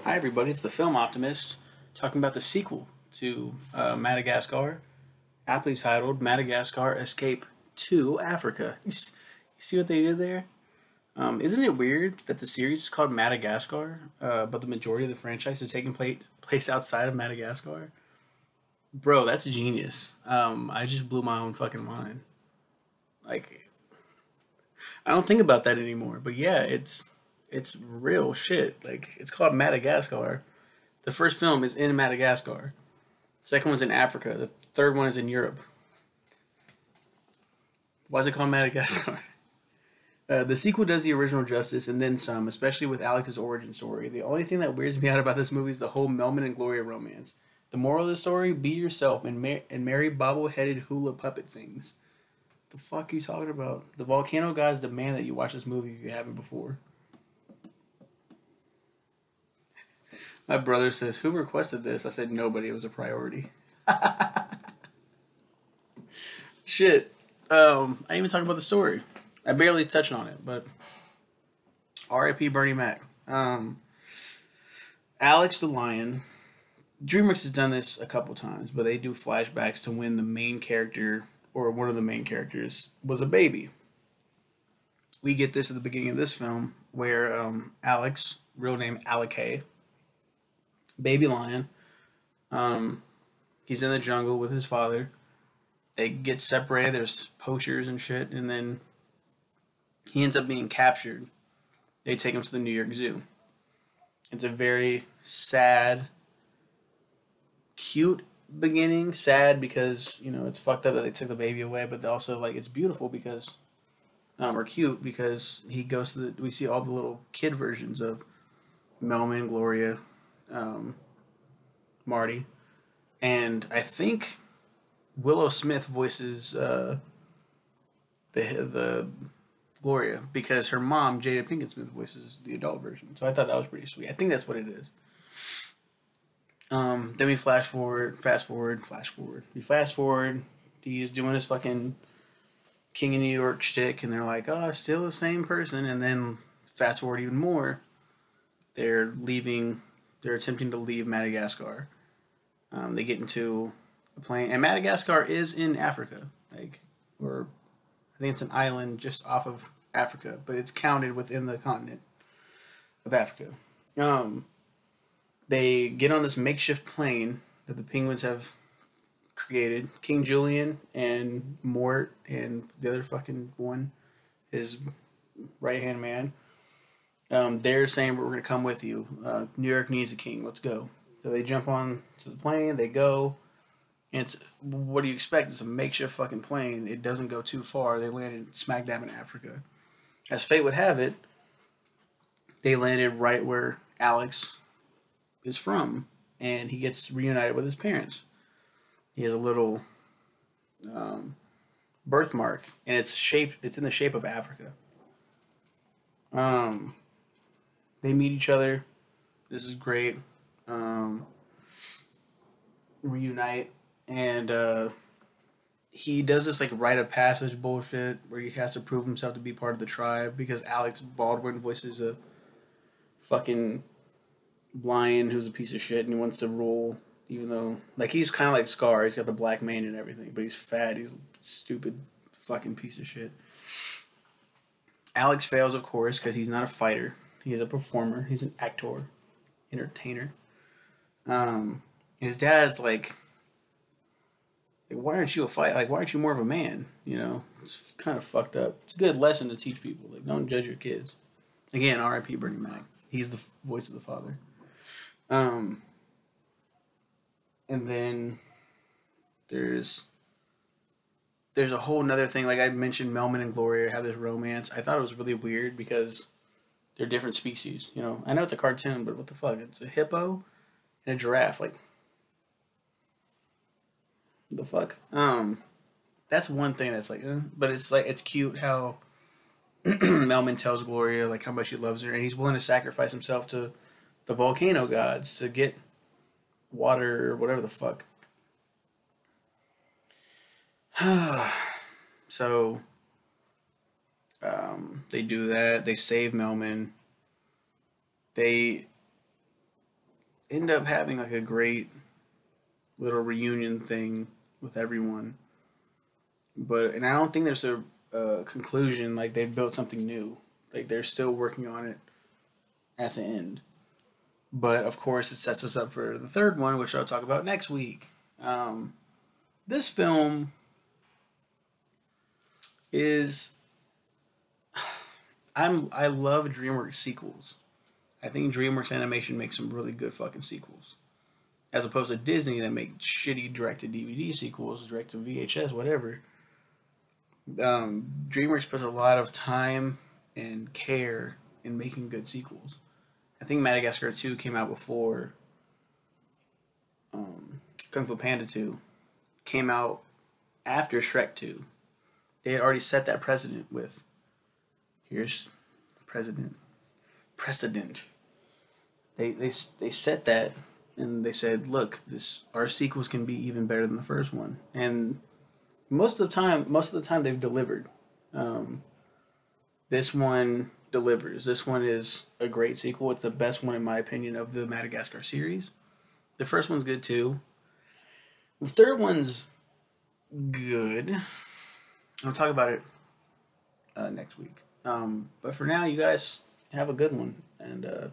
Hi, everybody. It's the Film Optimist talking about the sequel to Madagascar, aptly titled Madagascar Escape to Africa. You see what they did there? Isn't it weird that the series is called Madagascar, but the majority of the franchise is taking place outside of Madagascar? Bro, that's genius. I just blew my own fucking mind. Like, I don't think about that anymore, but yeah, it's real shit. Like, it's called Madagascar. The first film is in Madagascar. The second one's in Africa. The third one is in Europe. Why is it called Madagascar? The sequel does the original justice and then some, especially with Alex's origin story. The only thing that weirds me out about this movie is the whole Melman and Gloria romance. The moral of the story: be yourself and marry bobble-headed hula puppet things. The fuck are you talking about? The volcano guys demand that you watch this movie if you haven't before. My brother says, "Who requested this?" I said, "Nobody. It was a priority." Shit. I didn't even talk about the story. I barely touched on it, but R.I.P. Bernie Mac. Alex the Lion. DreamWorks has done this a couple times, but they do flashbacks to when the main character or one of the main characters was a baby. We get this at the beginning of this film, where Alex, real name Alec, baby lion, um, he's in the jungle with his father. They get separated. There's poachers and shit, and then he ends up being captured. They take him to the New York Zoo. It's a very sad, cute beginning. Sad because it's fucked up that they took the baby away, but also like it's beautiful because, or cute because he goes to the. We see all the little kid versions of Melman, Gloria, um, Marty, and I think Willow Smith voices the Gloria because her mom Jada Pinkett Smith voices the adult version. So I thought that was pretty sweet. I think that's what it is. Then we fast forward. We fast forward. He's doing his fucking King of New York shtick, and they're like, "Oh, still the same person." And then fast forward even more. They're leaving. They're attempting to leave Madagascar. They get into a plane, and Madagascar is in Africa, or I think it's an island just off of Africa, but it's counted within the continent of Africa. Um, they get on this makeshift plane that the penguins have created. King Julian and Mort and the other fucking one, his right hand man. They're saying we're gonna come with you. New York needs a king. Let's go. So they jump on to the plane. They go. And it's what do you expect? It's a makeshift fucking plane. It doesn't go too far. They landed smack dab in Africa. As fate would have it, they landed right where Alex is from, and he gets reunited with his parents. He has a little birthmark, and it's shaped. It's in the shape of Africa. Um, they meet each other. This is great. Um, Reunite, and he does this like rite of passage bullshit where he has to prove himself to be part of the tribe because Alex Baldwin voices a fucking lion who's a piece of shit and he wants to rule, even though like he's kind of like Scar. He's got the black mane and everything, but he's fat. He's a stupid fucking piece of shit. Alex fails, of course, because he's not a fighter. He's a performer. He's an actor, entertainer. His dad's like, why aren't you a fight? Like, why aren't you more of a man? It's kind of fucked up. It's a good lesson to teach people. Like, don't judge your kids. Again, R.I.P. Bernie Mac. He's the voice of the father. Um, and then there's a whole nother thing. Like I mentioned, Melman and Gloria have this romance. I thought it was really weird because they're different species. I know it's a cartoon, but what the fuck? It's a hippo and a giraffe. Like, the fuck? That's one thing that's like, but it's cute how Melman tells Gloria like how much he loves her, and he's willing to sacrifice himself to the volcano gods to get water or whatever the fuck. So they do that. They save Melman. They end up having like a great little reunion thing with everyone. And I don't think there's a conclusion, like they've built something new. Like they're still working on it at the end. But of course, it sets us up for the third one, which I'll talk about next week. This film is I love DreamWorks sequels. I think DreamWorks Animation makes some really good fucking sequels, as opposed to Disney that make shitty direct-to-DVD sequels, direct-to-VHS, whatever. DreamWorks puts a lot of time and care in making good sequels. I think Madagascar 2 came out before Kung Fu Panda 2 came out after Shrek 2. They had already set that precedent with here's precedent. They set that, and they said, look, our sequels can be even better than the first one. And most of the time they've delivered. This one delivers. This one is a great sequel. It's the best one in my opinion of the Madagascar series. The first one's good too. The third one's good. I'll talk about it next week. But for now, you guys have a good one, and